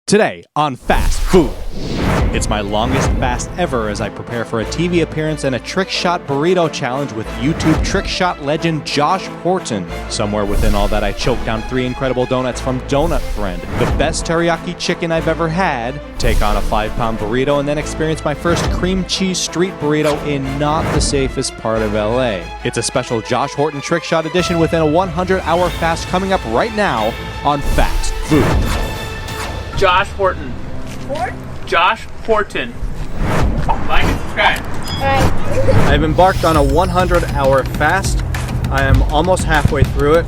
Today on Fast Food. It's my longest fast ever as I prepare for a TV appearance and a trick shot burrito challenge with YouTube trick shot legend Josh Horton. Somewhere within all that, I choked down 3 incredible donuts from Donut Friend, the best teriyaki chicken I've ever had, take on a 5-pound burrito, and then experience my first cream cheese street burrito in not the safest part of LA. It's a special Josh Horton trick shot edition within a 100-hour fast coming up right now on Fast Food. Josh Horton. Josh Horton. Like and subscribe. I've embarked on a 100-hour fast. I am almost halfway through it.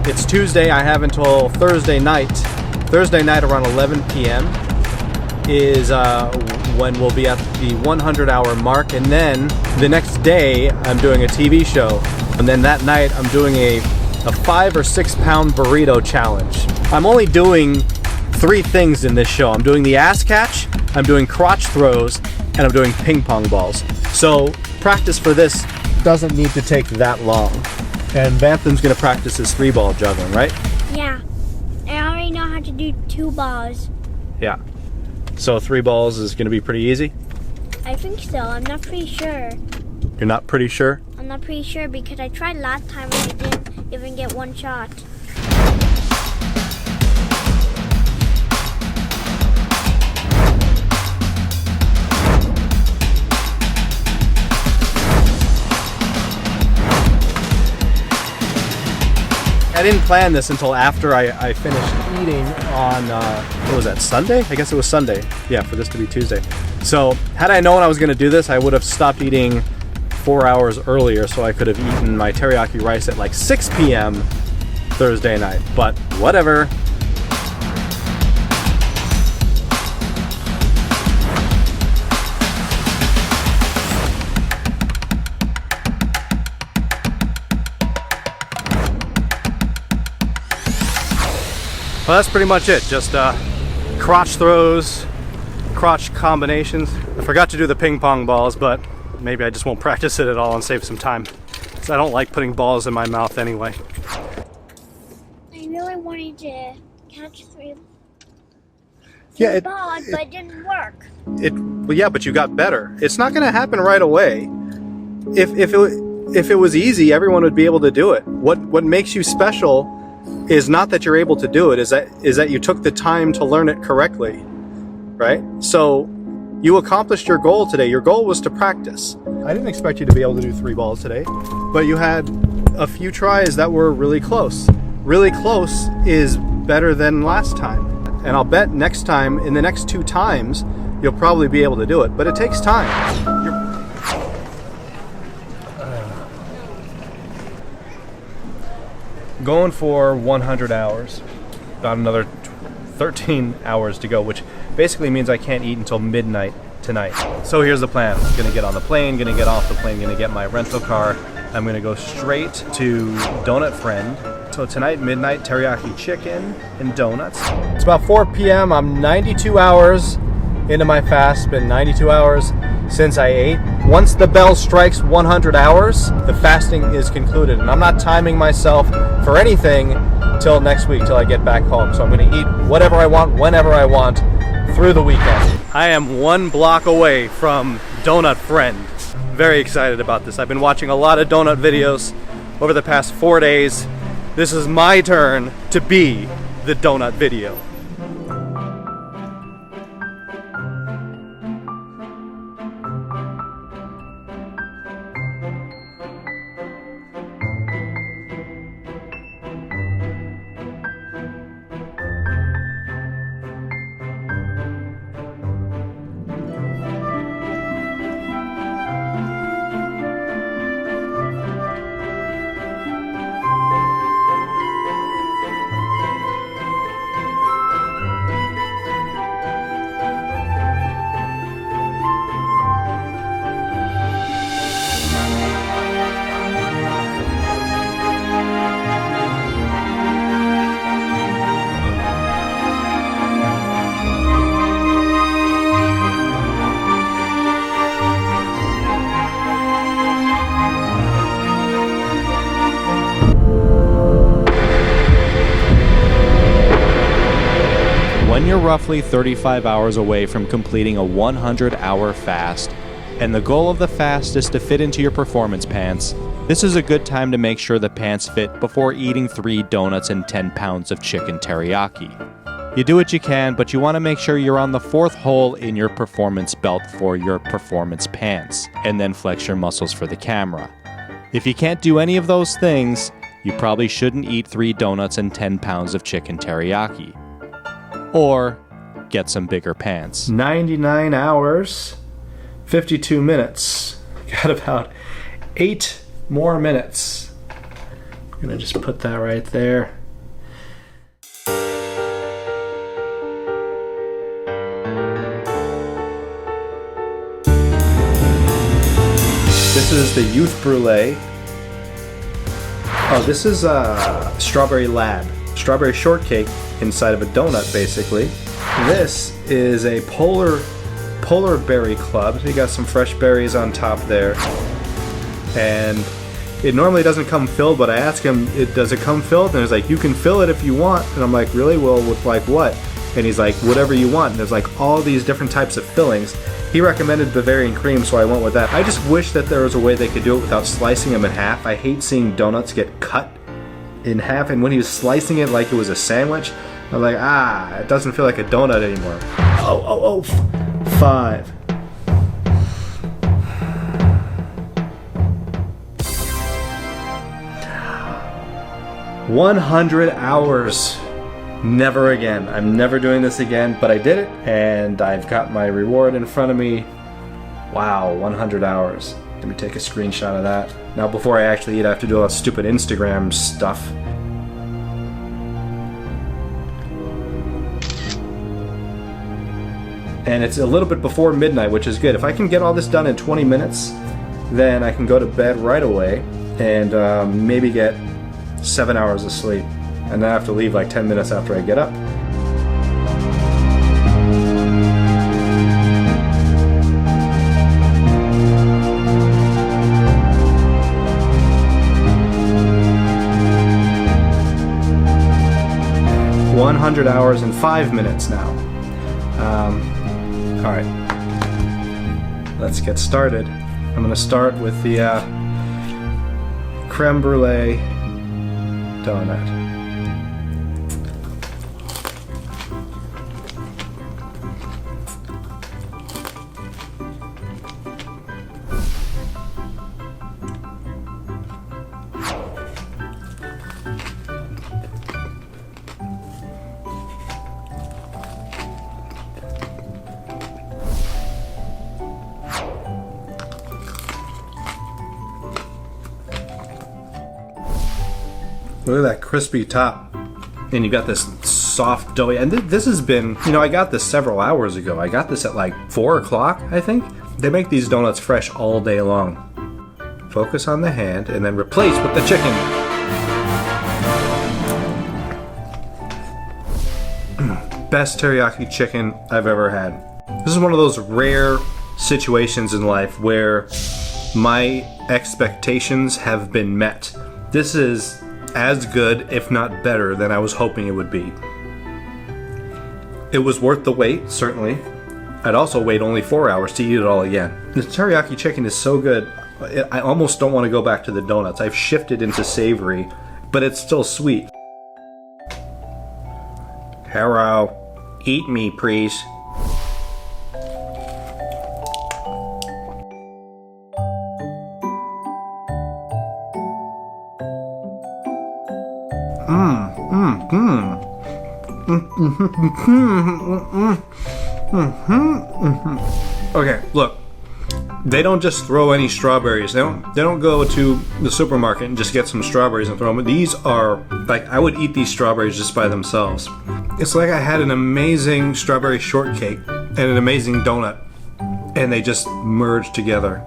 It's Tuesday. I have until Thursday night. Thursday night around 11 p.m. is when we'll be at the 100-hour mark. And then the next day, I'm doing a TV show. And then that night, I'm doing a 5 or 6 pound burrito challenge. I'm only doing 3 things in this show. I'm doing the ass catch, I'm doing crotch throws, and I'm doing ping pong balls. So practice for this doesn't need to take that long. And Bantham's gonna practice his 3-ball juggling, right? Yeah. I already know how to do 2 balls. Yeah. So 3 balls is gonna be pretty easy? I think so. I'm not pretty sure. You're not pretty sure? I'm not pretty sure because I tried last time and I didn't even get 1 shot. I didn't plan this until after I finished eating on, what was that, Sunday? I guess it was Sunday. Yeah, for this to be Tuesday. So, had I known I was going to do this, I would have stopped eating 4 hours earlier so I could have eaten my teriyaki rice at like 6 p.m. Thursday night. But whatever. Well, that's pretty much it. Just crotch throws, crotch combinations. I forgot to do the ping pong balls, but maybe I just won't practice it at all and save some time. Because I don't like putting balls in my mouth anyway. I really wanted to catch 3 balls, but it didn't work. Well, yeah, but you got better. It's not going to happen right away. If it was easy, everyone would be able to do it. What makes you special is not that you're able to do it, is that you took the time to learn it correctly, right? So you accomplished your goal today. Your goal was to practice. I didn't expect you to be able to do 3 balls today, but you had a few tries that were really close. Really close is better than last time. And I'll bet next time, in the next 2 times, you'll probably be able to do it, but it takes time. Going for 100 hours, about another 13 hours to go, which basically means I can't eat until midnight tonight. So here's the plan. I'm gonna get on the plane, gonna get off the plane, gonna get my rental car. I'm gonna go straight to Donut Friend. So tonight, midnight, teriyaki chicken and donuts. It's about 4 p.m. I'm 92 hours into my fast. Been 92 hours since I ate. Once the bell strikes 100 hours, the fasting is concluded. And I'm not timing myself for anything till next week, till I get back home. So I'm gonna eat whatever I want, whenever I want, through the weekend. I am 1 block away from Donut Friend. Very excited about this. I've been watching a lot of donut videos over the past 4 days. This is my turn to be the donut video. When you're roughly 35 hours away from completing a 100-hour fast, and the goal of the fast is to fit into your performance pants, this is a good time to make sure the pants fit before eating 3 donuts and 10 pounds of chicken teriyaki. You do what you can, but you want to make sure you're on the 4th hole in your performance belt for your performance pants, and then flex your muscles for the camera. If you can't do any of those things, you probably shouldn't eat 3 donuts and 10 pounds of chicken teriyaki. Or get some bigger pants. 99 hours, 52 minutes. Got about 8 more minutes. I'm gonna just put that right there. This is the Youth Brulee. Oh, this is Strawberry Lab. Strawberry shortcake inside of a donut, basically. This is a Polar Berry Club. You got some fresh berries on top there. And it normally doesn't come filled, but I asked him, does it come filled? And he's like, you can fill it if you want. And I'm like, really? Well, with like what? And he's like, whatever you want. And there's like all these different types of fillings. He recommended Bavarian cream, so I went with that. I just wish that there was a way they could do it without slicing them in half. I hate seeing donuts get cut in half, and when he was slicing it like it was a sandwich, I'm like, it doesn't feel like a donut anymore. 5. $100 hours. Never again. I'm never doing this again, but I did it, and I've got my reward in front of me. Wow, 100 hours. Let me take a screenshot of that. Now, before I actually eat, I have to do all that stupid Instagram stuff. And it's a little bit before midnight, which is good. If I can get all this done in 20 minutes, then I can go to bed right away and maybe get 7 hours of sleep. And then I have to leave like 10 minutes after I get up. $100 and 5 minutes now. All right, let's get started. I'm gonna start with the creme brulee donut. Look at that crispy top. And you got this soft doughy. And this has been, I got this several hours ago. I got this at like 4 o'clock, I think. They make these donuts fresh all day long. Focus on the hand and then replace with the chicken. Best teriyaki chicken I've ever had. This is one of those rare situations in life where my expectations have been met. This is as good, if not better, than I was hoping it would be. It was worth the wait, certainly. I'd also wait only 4 hours to eat it all again. The teriyaki chicken is so good, I almost don't want to go back to the donuts. I've shifted into savory, but it's still sweet. Hello, eat me, please. Okay, look. They don't just throw any strawberries. They don't go to the supermarket and just get some strawberries and throw them. These are like, I would eat these strawberries just by themselves. It's like I had an amazing strawberry shortcake and an amazing donut, and they just merged together.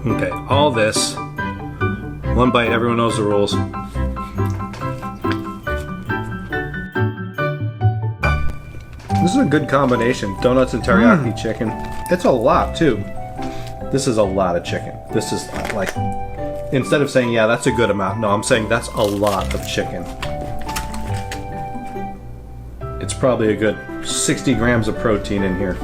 Okay, all this, one bite, everyone knows the rules. This is a good combination. Donuts and teriyaki chicken. It's a lot too. This is a lot of chicken. This is like, instead of saying, yeah, that's a good amount, no, I'm saying that's a lot of chicken. It's probably a good 60 grams of protein in here.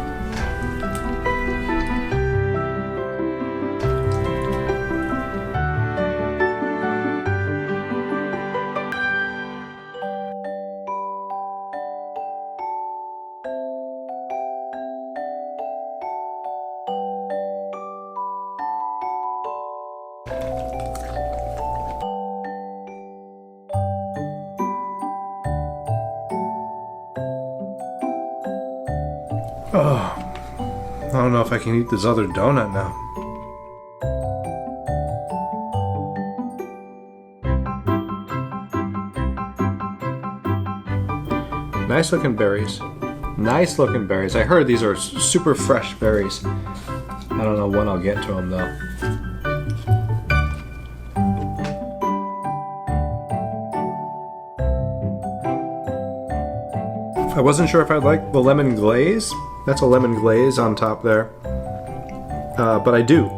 Oh, I don't know if I can eat this other donut now. Nice looking berries. Nice looking berries. I heard these are super fresh berries. I don't know when I'll get to them though. I wasn't sure if I'd like the lemon glaze. That's a lemon glaze on top there. But I do.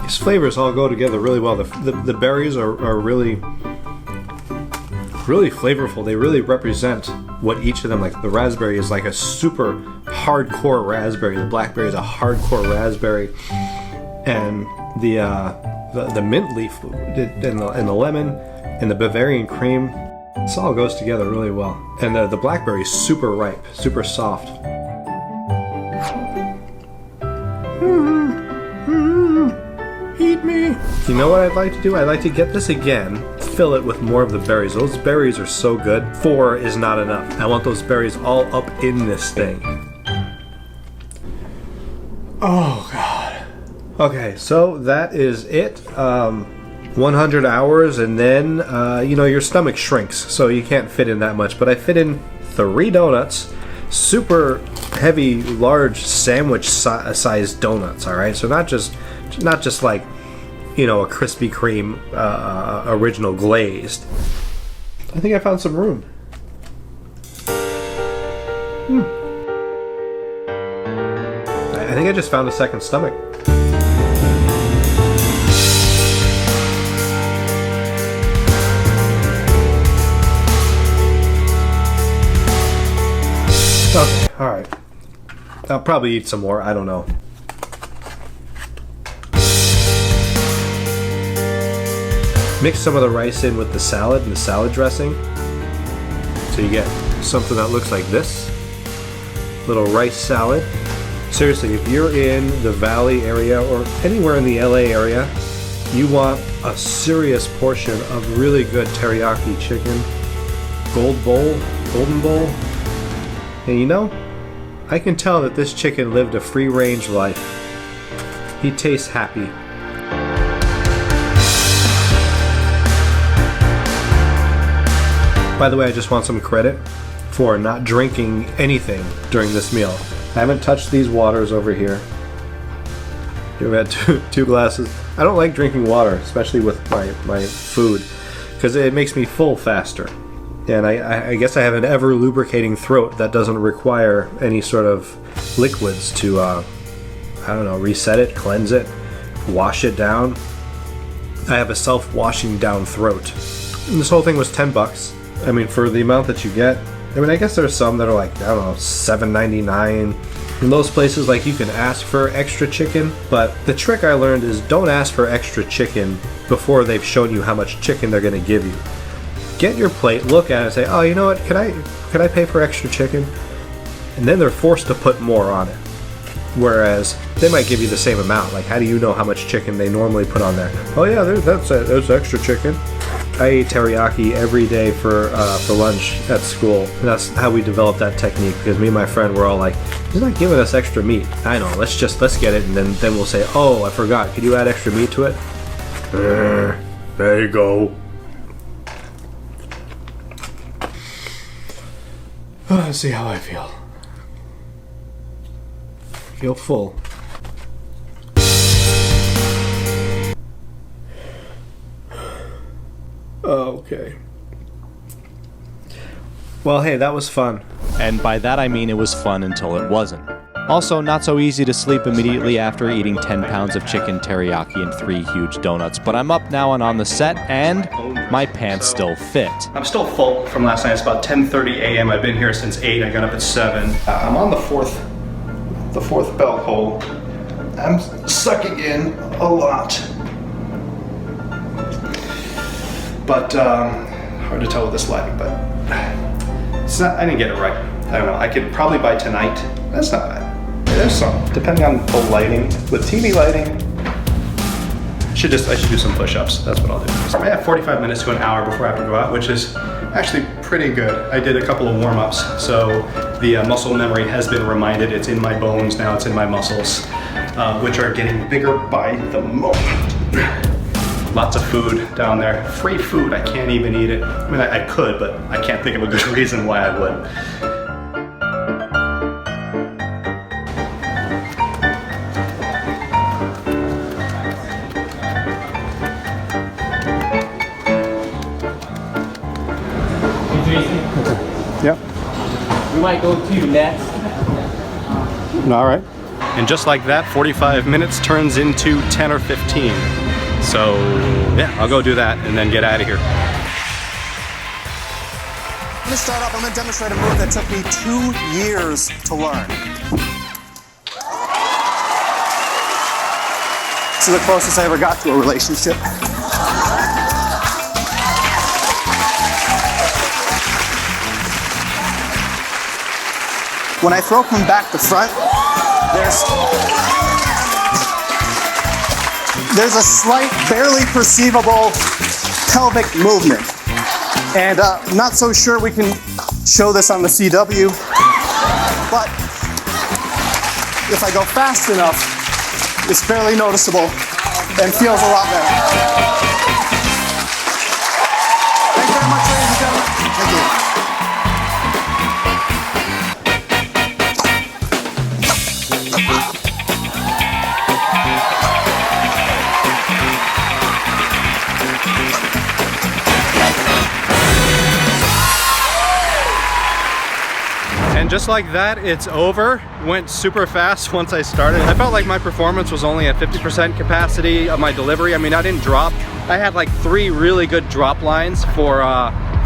These flavors all go together really well. The berries are really flavorful. They really represent what each of them, like the raspberry is like a super hardcore raspberry. The blackberry is a hardcore raspberry. And the mint leaf and the lemon and the Bavarian cream, this all goes together really well. And the blackberry is super ripe, super soft. Eat me! You know what I'd like to do? I'd like to get this again, fill it with more of the berries. Those berries are so good. 4 is not enough. I want those berries all up in this thing. Oh, God. Okay, so that is it. 100 hours, and then, your stomach shrinks, so you can't fit in that much. But I fit in 3 donuts, super heavy, large sandwich-sized donuts, all right? So not just like, a Krispy Kreme original glazed. I think I found some room. I think I just found a second stomach. Okay, alright. I'll probably eat some more, I don't know. Mix some of the rice in with the salad and the salad dressing. So you get something that looks like this. Little rice salad. Seriously, if you're in the Valley area or anywhere in the LA area, you want a serious portion of really good teriyaki chicken. Golden bowl. And I can tell that this chicken lived a free-range life. He tastes happy. By the way, I just want some credit for not drinking anything during this meal. I haven't touched these waters over here. We've had two glasses. I don't like drinking water, especially with my food, because it makes me full faster. And I guess I have an ever lubricating throat that doesn't require any sort of liquids to, reset it, cleanse it, wash it down. I have a self-washing down throat. And this whole thing was $10. I mean, for the amount that you get, I guess there's some that are like, I don't know, $7.99. In those places, like, you can ask for extra chicken, but the trick I learned is don't ask for extra chicken before they've shown you how much chicken they're going to give you. Get your plate, look at it, and say, oh, you know what, can I pay for extra chicken? And then they're forced to put more on it. Whereas they might give you the same amount. Like, how do you know how much chicken they normally put on there? Oh yeah, that's extra chicken. I ate teriyaki every day for lunch at school. And that's how we developed that technique, because me and my friend were all like, he's not giving us extra meat. I know, let's get it, and then we'll say, oh, I forgot, could you add extra meat to it? There you go. Let's see how I feel. Feel full. Okay. Well, hey, that was fun. And by that I mean it was fun until it wasn't. Also, not so easy to sleep immediately after eating 10 pounds of chicken teriyaki and 3 huge donuts. But I'm up now and on the set, and my pants still fit. I'm still full from last night. It's about 10:30 a.m. I've been here since 8. I got up at 7. I'm on the fourth belt hole. I'm sucking in a lot. But, hard to tell with this lighting, but it's not, I didn't get it right. I don't know, I could probably by tonight. That's not bad. There's some, depending on the lighting. With TV lighting, I should do some push-ups. That's what I'll do. So I have 45 minutes to an hour before I have to go out, which is actually pretty good. I did a couple of warm-ups, so the muscle memory has been reminded. It's in my bones now, it's in my muscles, which are getting bigger by the moment. Lots of food down there. Free food, I can't even eat it. I mean, I could, but I can't think of a good reason why I would. Yep. We might go to next. All right. And just like that, 45 minutes turns into 10 or 15. So, yeah, I'll go do that and then get out of here. I'm gonna start off, I'm gonna demonstrate a move that took me 2 years to learn. This is the closest I ever got to a relationship. When I throw from back to front, there's a slight, barely perceivable pelvic movement. And I'm not so sure we can show this on the CW, but if I go fast enough, it's fairly noticeable and feels a lot better. Thank you very much, ladies and gentlemen. Thank you. And just like that, it's over. Went super fast once I started. I felt like my performance was only at 50% capacity of my delivery. I mean, I didn't drop. I had like 3 really good drop lines for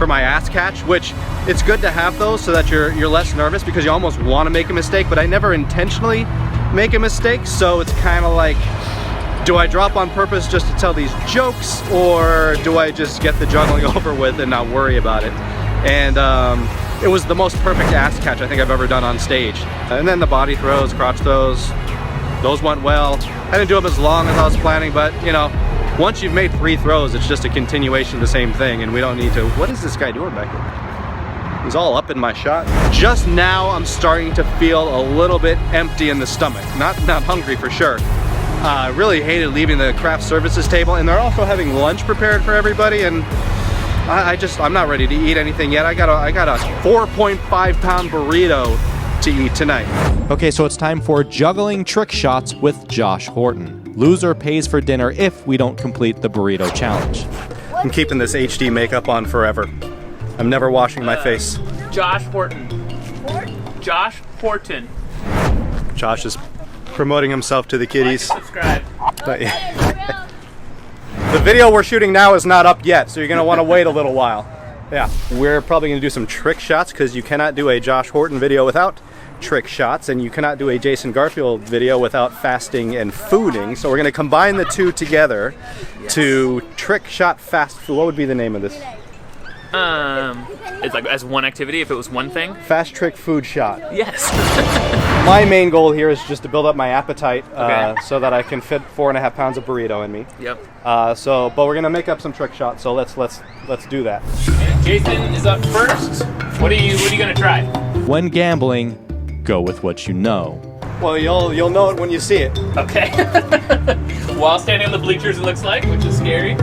my ass catch, which it's good to have those so that you're less nervous because you almost want to make a mistake, but I never intentionally make a mistake. So it's kind of like, do I drop on purpose just to tell these jokes, or do I just get the juggling over with and not worry about it? And it was the most perfect ass catch I think I've ever done on stage. And then the body throws, crotch throws, those went well. I didn't do them as long as I was planning, but you know, once you've made 3 throws, it's just a continuation of the same thing, and we don't need to. What is this guy doing back here? He's all up in my shot. Just now, I'm starting to feel a little bit empty in the stomach. Not hungry for sure. I really hated leaving the craft services table, and they're also having lunch prepared for everybody, and I'm not ready to eat anything yet. I got a 4.5 pound burrito to eat tonight. Okay, so it's time for juggling trick shots with Josh Horton. Loser pays for dinner if we don't complete the burrito challenge. I'm keeping this HD makeup on forever. I'm never washing my face. Josh Horton. Josh Horton. Josh is promoting himself to the kiddies. Like and subscribe. Not yet. The video we're shooting now is not up yet, so you're gonna want to wait a little while. Yeah, we're probably gonna do some trick shots because you cannot do a Josh Horton video without trick shots, and you cannot do a Jason Garfield video without fasting and fooding. So we're gonna combine the two together to trick shot fast food. What would be the name of this? It's like as one activity if it was one thing. Fast trick food shot. Yes. My main goal here is just to build up my appetite, Okay. so that I can fit 4.5 pounds of burrito in me. Yep. But we're gonna make up some trick shots. So let's do that. And Jason is up first. What are you gonna try? When gambling, go with what you know. Well, you'll know it when you see it. Okay. While standing on the bleachers, it looks like, which is scary.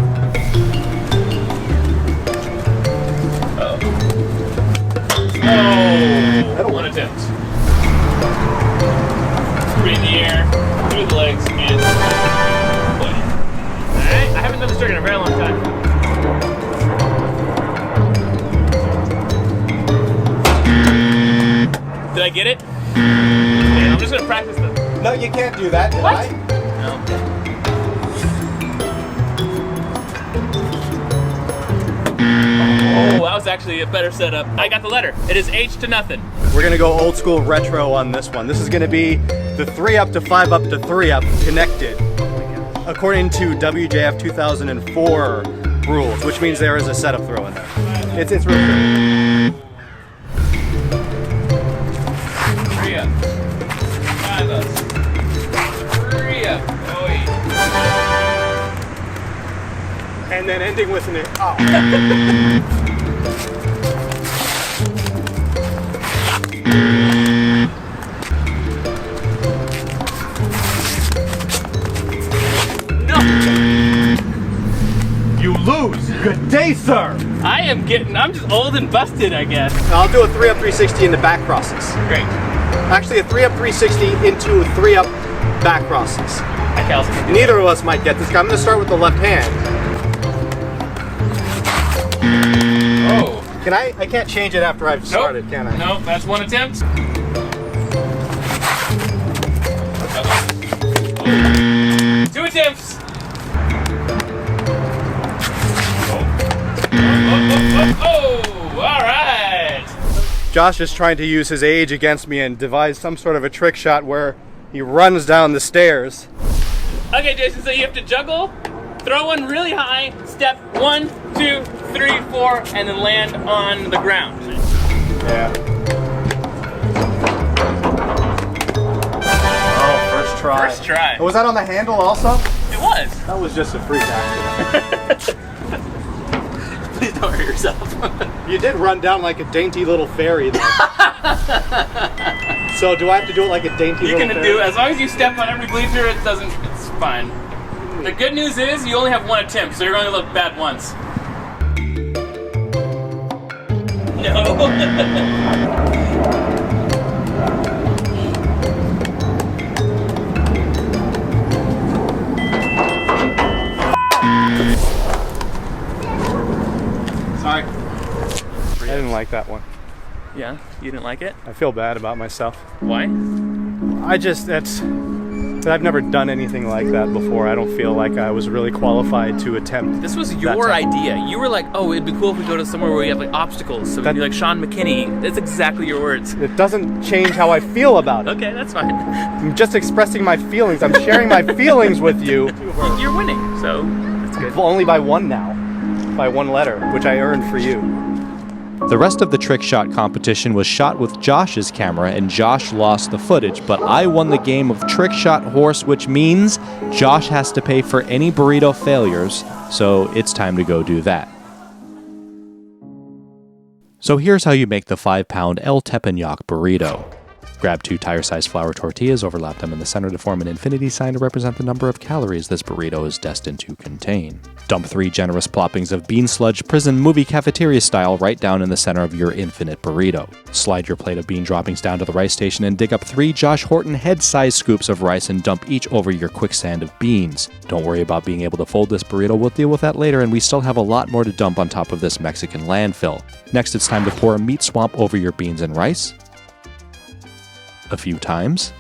Oh, one attempt. 3 in the air, through the legs, and play. Alright, I haven't done this trick in a very long time. Did I get it? Man, I'm just gonna practice this. No, you can't do that. Did What? I? No. Oh, that was actually a better setup. I got the letter. It is H to nothing. We're gonna go old school retro on this one. This is gonna be the 3 up to 5 up to 3 up connected, according to WJF 2004 rules, which means there is a setup throw in there. It's real good. 3 up. 5 up. 3 up. Oh, wait. And then ending with an oh. You lose. Good day, sir. I'm just old and busted, I guess. I'll do a 3 up 360 in the back crosses. Great. Actually, a 3 up 360 into 3 up back crosses. I can also do Neither of us might get this guy. I'm gonna start with the left hand. Oh. Can I can't change it after I've started, can I? Nope, that's one attempt. 2 attempts. Oh, all right. Josh is trying to use his age against me and devise some sort of a trick shot where he runs down the stairs. Okay, Jason, so you have to juggle, throw one really high, step 1, 2, 3, 4, and then land on the ground. Yeah. Oh, first try. First try. Was that on the handle also? It was. That was just a freak accident. Please don't hurt yourself. You did run down like a dainty little fairy though. So do I have to do it like a dainty You little can fairy? do, as long as you step on every bleacher, it's fine. The good news is you only have 1 attempt, so you're going to look bad once. No. Sorry. I didn't like that one. Yeah, you didn't like it? I feel bad about myself. Why? I've never done anything like that before. I don't feel like I was really qualified to attempt. This was that your type. idea. You were like, oh, it'd be cool if we go to somewhere where we have like obstacles. So we can do like Sean McKinney. That's exactly your words. It doesn't change how I feel about it. Okay, that's fine. I'm just expressing my feelings. I'm sharing my feelings with you. You're winning, so that's good. Only by 1 now. By 1 letter, which I earned for you. The rest of the trick shot competition was shot with Josh's camera, and Josh lost the footage, but I won the game of Trick Shot Horse, which means Josh has to pay for any burrito failures, so it's time to go do that. So here's how you make the 5-pound El Tepeyac burrito. Grab 2 tire-sized flour tortillas, overlap them in the center to form an infinity sign to represent the number of calories this burrito is destined to contain. Dump 3 generous ploppings of bean sludge, prison movie cafeteria style, right down in the center of your infinite burrito. Slide your plate of bean droppings down to the rice station and dig up 3 Josh Horton head-sized scoops of rice and dump each over your quicksand of beans. Don't worry about being able to fold this burrito, we'll deal with that later, and we still have a lot more to dump on top of this Mexican landfill. Next, it's time to pour a meat swamp over your beans and rice. A few times.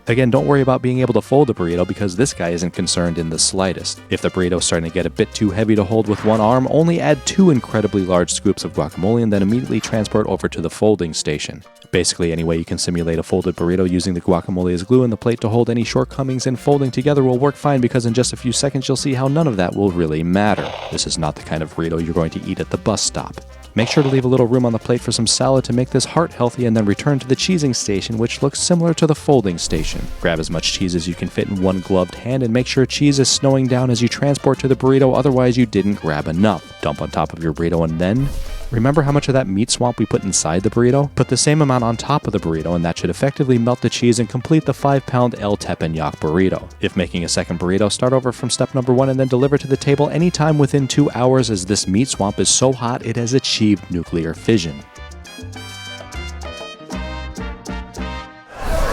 Again, don't worry about being able to fold the burrito because this guy isn't concerned in the slightest. If the burrito's starting to get a bit too heavy to hold with 1 arm, only add 2 incredibly large scoops of guacamole and then immediately transport over to the folding station. Basically, any way you can simulate a folded burrito using the guacamole as glue in the plate to hold any shortcomings and folding together will work fine because in just a few seconds you'll see how none of that will really matter. This is not the kind of burrito you're going to eat at the bus stop. Make sure to leave a little room on the plate for some salad to make this heart healthy and then return to the cheesing station, which looks similar to the folding station. Grab as much cheese as you can fit in 1 gloved hand and make sure cheese is snowing down as you transport to the burrito, otherwise you didn't grab enough. Dump on top of your burrito and then... Remember how much of that meat swamp we put inside the burrito? Put the same amount on top of the burrito and that should effectively melt the cheese and complete the 5-pound El Tepeyac burrito. If making a second burrito, start over from step number 1 and then deliver to the table anytime within 2 hours as this meat swamp is so hot it has achieved nuclear fission.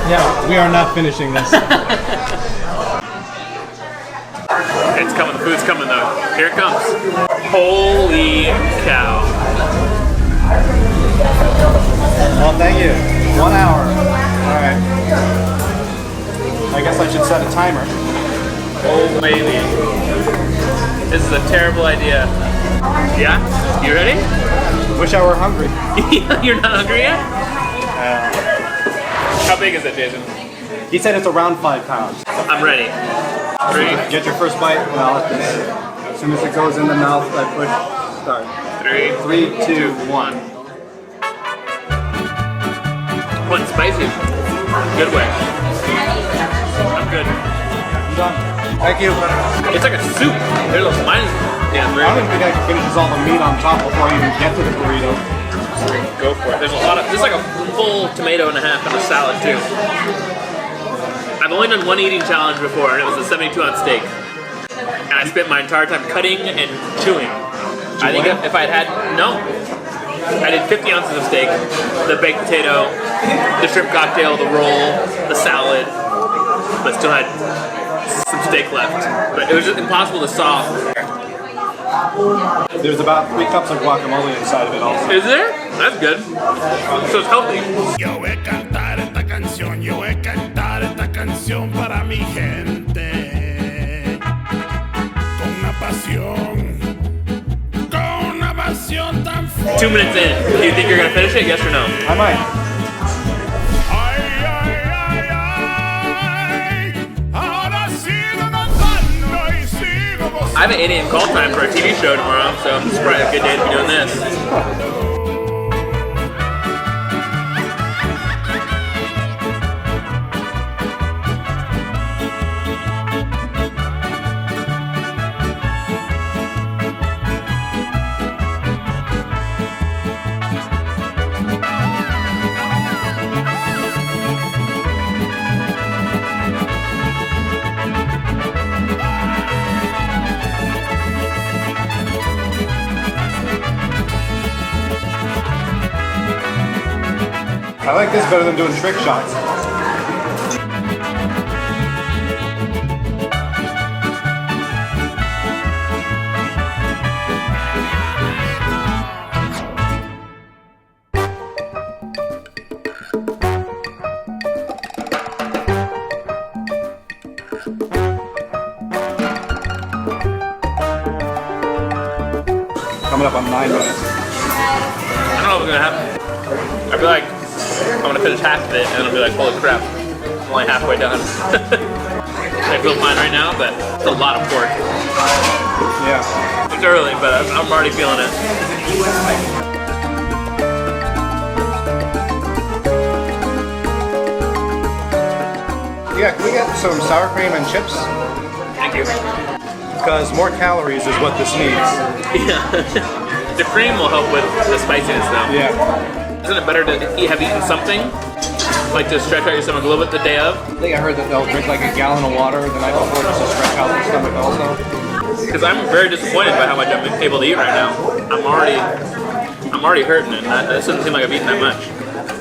Yeah, we are not finishing this. It's coming, the food's coming though. Here it comes. Holy cow. Well, thank you. 1 hour. set a timer. Oh, baby. This is a terrible idea. Yeah? You ready? Wish I were hungry. You're not hungry yet? How big is it, Jason? He said it's around 5 pounds. I'm ready. 3, Get your first bite, and I'll let this. As soon as it goes in the mouth, I push start. 3, 2, 1. One spicy. Good way. I'm good. I'm done. Thank you. It's like a soup. There's a mine. Yeah, I don't even think I can finish all the meat on top before I even get to the burrito. Go for it. There's a lot of. There's like a full tomato and a half and a salad too. I've only done one eating challenge before, and it was a 72-ounce steak. And I spent my entire time cutting and chewing. I think if I had no, I did 50 ounces of steak, the baked potato, the shrimp cocktail, the roll, the salad, but still had some steak left. But it was just impossible to saw. There's about 3 cups of guacamole inside of it also. Is there? That's good. So it's healthy. Yo voy a cantar esta canción, yo voy a cantar esta canción para mi gente. Con una pasión tan fuerte. 2 minutes in. Do you think you're gonna finish it? Yes or no? I might. Ay, ay, ay, ay. Ahora sigo cantando y sigo gozando. I have an 8 a.m. call time for a TV show tomorrow, so it's probably a good day to be doing this. I like this better than doing trick shots. Coming up on 9 minutes. I don't know what's gonna happen. I feel like I'm gonna finish half of it and I'll be like, holy crap, I'm only halfway done. I feel fine right now, but it's a lot of pork. Yeah. It's early, but I'm already feeling it. Yeah, can we get some sour cream and chips? Thank you. Because more calories is what this needs. Yeah. The cream will help with the spiciness though. Yeah. Isn't it better to have eaten something? Like to stretch out your stomach a little bit the day of? I think I heard that they'll drink like a gallon of water the night before just to stretch out their stomach also. Because I'm very disappointed by how much I'm able to eat right now. I'm already hurting and that doesn't seem like I've eaten that much.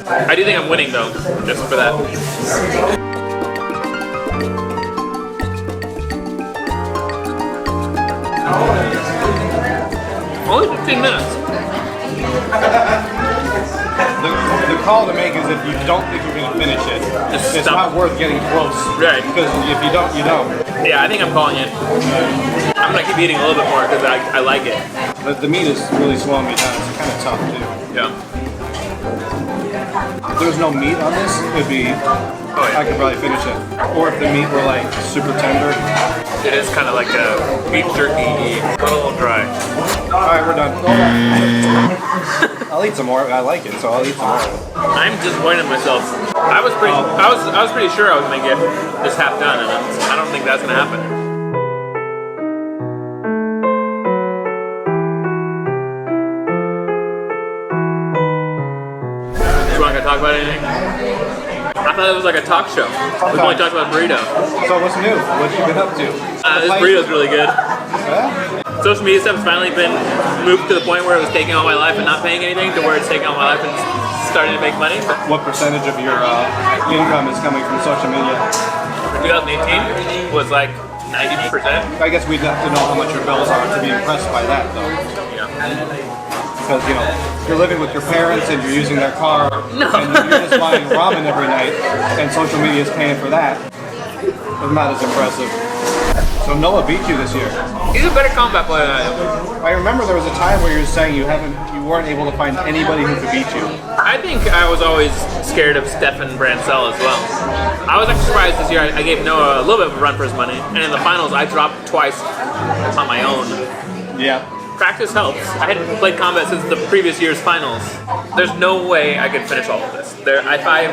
I do think I'm winning though, just for that. Only 15 minutes. The call to make is if you don't think you're going to finish it, Just it's stop. not worth getting close. Right. Because if you don't, you don't. Yeah, I think I'm calling it. I'm gonna keep eating a little bit more because I like it. But the meat is really slowing me down. It's kind of tough too. Yeah. If there was no meat on this, it'd be. Oh, yeah. I could probably finish it. Or if the meat were like super tender. It is kind of like a beef jerky, a little dry. All right, we're done. I'll eat some more. I like it, so I'll eat some more. I'm disappointed in myself. I was pretty sure I was gonna get this half done, and I don't think that's gonna happen. Do you want to talk about anything? I thought it was like a talk show. We've only talked about burrito. So what's new? What you been up to? This burrito's really good. Yeah? Social media stuff has finally been moved to the point where it was taking all my life and not paying anything to where it's taking all my life and starting to make money. But What percentage of your income is coming from social media? 2018 was like 90%. I guess we'd have to know how much your bills are to be impressed by that, though. Yeah. Because, you know, you're living with your parents and you're using their car, No. and you're just buying ramen every night, and social media is paying for that. was not as impressive. So Noah beat you this year. He's a better combat player than I am. I remember there was a time where you were saying you weren't able to find anybody who could beat you. I think I was always scared of Stefan Brancel as well. I was actually surprised this year. I gave Noah a little bit of a run for his money, and in the finals I dropped twice on my own. Yeah. Practice helps. I hadn't played combat since the previous year's finals. There's no way I could finish all of this. If I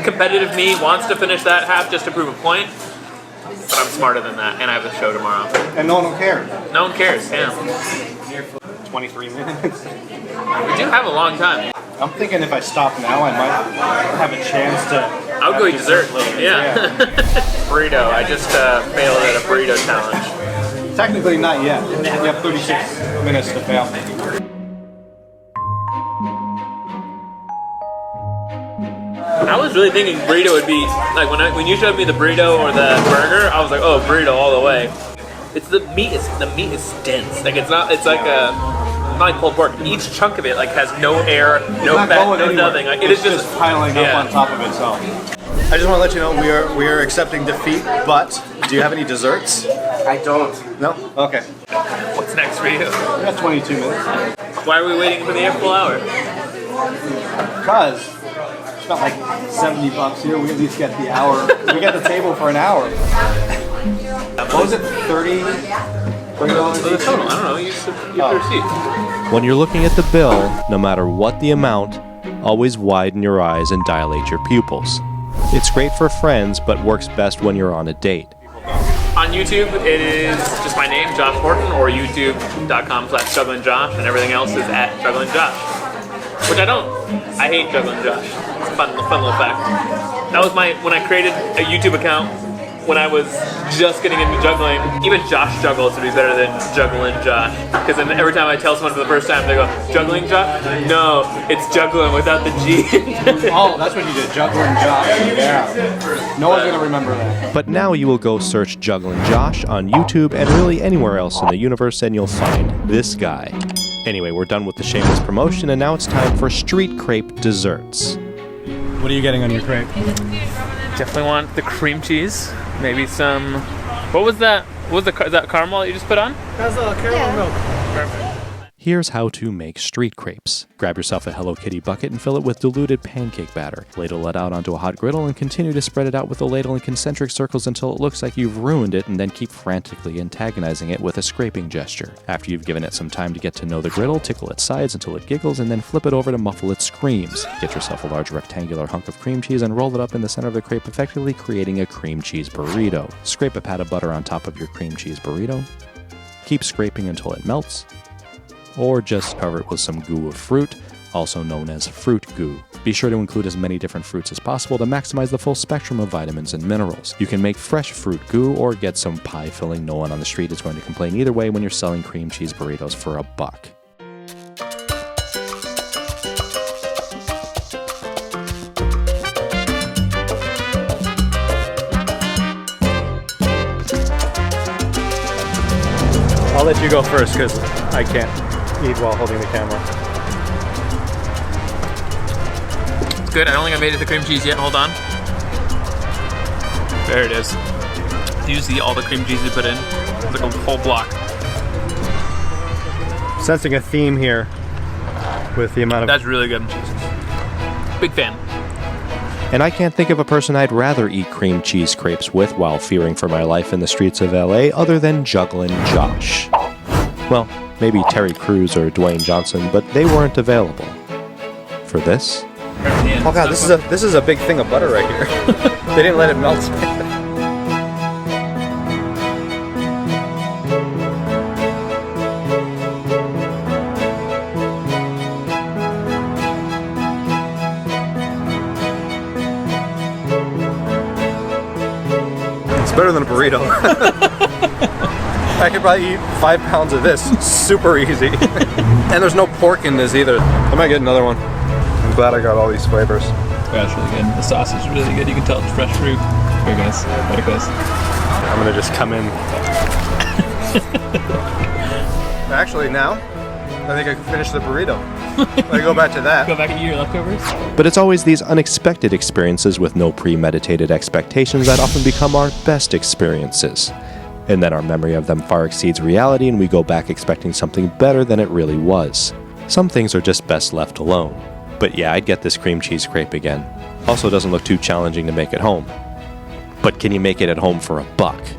competitive me wants to finish that half just to prove a point, but I'm smarter than that, and I have a show tomorrow. And no one will care. No one cares, yeah. 23 minutes. We do have a long time. I'm thinking if I stop now, I might have a chance to. I would go eat dessert. later. Yeah. Burrito. I just failed at a burrito challenge. Technically not yet. You have 36 minutes to fail. I was really thinking burrito would be like when you showed me the burrito or the burger, I was like, oh, burrito all the way. It's the meat is dense. Like it's not not like pulled pork. Each chunk of it like has no air, no fat, no nothing. Like, it's just piling up on top of itself. I just want to let you know we are accepting defeat, but do you have any desserts? I don't. No? Okay. What's next for you? We got 22 minutes. Why are we waiting for the full hour? Because it's about like $70 here. We at least get the hour. We get the table for an hour. What was it? 30? The total. I don't know. You have the receipt. When you're looking at the bill, no matter what the amount, always widen your eyes and dilate your pupils. It's great for friends, but works best when you're on a date. On YouTube, it is just my name, Josh Horton, or youtube.com/JugglingJosh, and everything else is at JugglingJosh. Which I don't. I hate Juggling Josh. It's a fun little fact. That was when I created a YouTube account when I was just getting into juggling. Even Josh Juggles would be better than Juggling Josh. Because then every time I tell someone for the first time, they go, Juggling Josh? No, it's juggling without the G. Oh, that's what you did, Juggling Josh. Yeah. No one's going to remember that. But now you will go search Juggling Josh on YouTube and really anywhere else in the universe and you'll find this guy. Anyway, we're done with the shameless promotion and now it's time for street crepe desserts. What are you getting on your crepe? Definitely want the cream cheese. Maybe some. What was that? What was is that caramel that you just put on? That's caramel milk. Perfect. Here's how to make street crepes. Grab yourself a Hello Kitty bucket and fill it with diluted pancake batter. Ladle it out onto a hot griddle and continue to spread it out with the ladle in concentric circles until it looks like you've ruined it, and then keep frantically antagonizing it with a scraping gesture. After you've given it some time to get to know the griddle, tickle its sides until it giggles, and then flip it over to muffle its screams. Get yourself a large rectangular hunk of cream cheese and roll it up in the center of the crepe, effectively creating a cream cheese burrito. Scrape a pat of butter on top of your cream cheese burrito. Keep scraping until it melts. Or just cover it with some goo of fruit, also known as fruit goo. Be sure to include as many different fruits as possible to maximize the full spectrum of vitamins and minerals. You can make fresh fruit goo or get some pie filling. No one on the street is going to complain either way when you're selling cream cheese burritos for $1. I'll let you go first because I can't eat while holding the camera. It's good. I don't think I made it to cream cheese yet. Hold on. There it is. Do you see all the cream cheese you put in? It's like a whole block. Sensing a theme here with the amount of... That's really good. Big fan. And I can't think of a person I'd rather eat cream cheese crepes with while fearing for my life in the streets of LA other than Juggling Josh. Well, maybe Terry Crews or Dwayne Johnson, but they weren't available. For this? Oh god, this is a big thing of butter right here. They didn't let it melt. It's better than a burrito. I could probably eat 5 pounds of this super easy. And there's no pork in this either. I might get another one. I'm glad I got all these flavors. That's really good. The sauce is really good. You can tell it's fresh fruit. Here, guys. Like this. I'm gonna just come in. Actually, now I think I can finish the burrito. I go back to that. Go back and eat your leftovers. But it's always these unexpected experiences with no premeditated expectations that often become our best experiences. And then our memory of them far exceeds reality and we go back expecting something better than it really was. Some things are just best left alone. But yeah, I'd get this cream cheese crepe again. Also doesn't look too challenging to make at home. But can you make it at home for $1?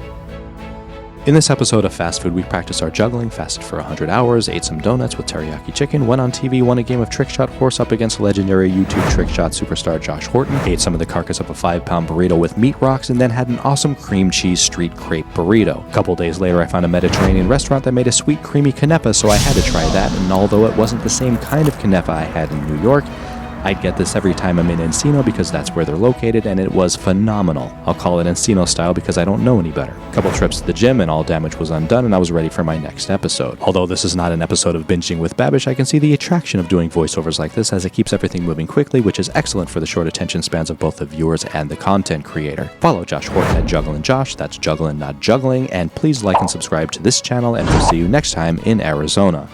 In this episode of Fast Food, we practiced our juggling, fasted for 100 hours, ate some donuts with teriyaki chicken, went on TV, won a game of trick shot horse up against legendary YouTube trick shot superstar Josh Horton, ate some of the carcass of a 5-pound burrito with meat rocks, and then had an awesome cream cheese street crepe burrito. A couple days later, I found a Mediterranean restaurant that made a sweet creamy canepa, so I had to try that, and although it wasn't the same kind of canepa I had in New York, I'd get this every time I'm in Encino because that's where they're located, and it was phenomenal. I'll call it Encino style because I don't know any better. A couple trips to the gym and all damage was undone, and I was ready for my next episode. Although this is not an episode of Binging with Babish, I can see the attraction of doing voiceovers like this as it keeps everything moving quickly, which is excellent for the short attention spans of both the viewers and the content creator. Follow Josh Horton at Juggling Josh, that's Juggling not Juggling, and please like and subscribe to this channel, and we'll see you next time in Arizona.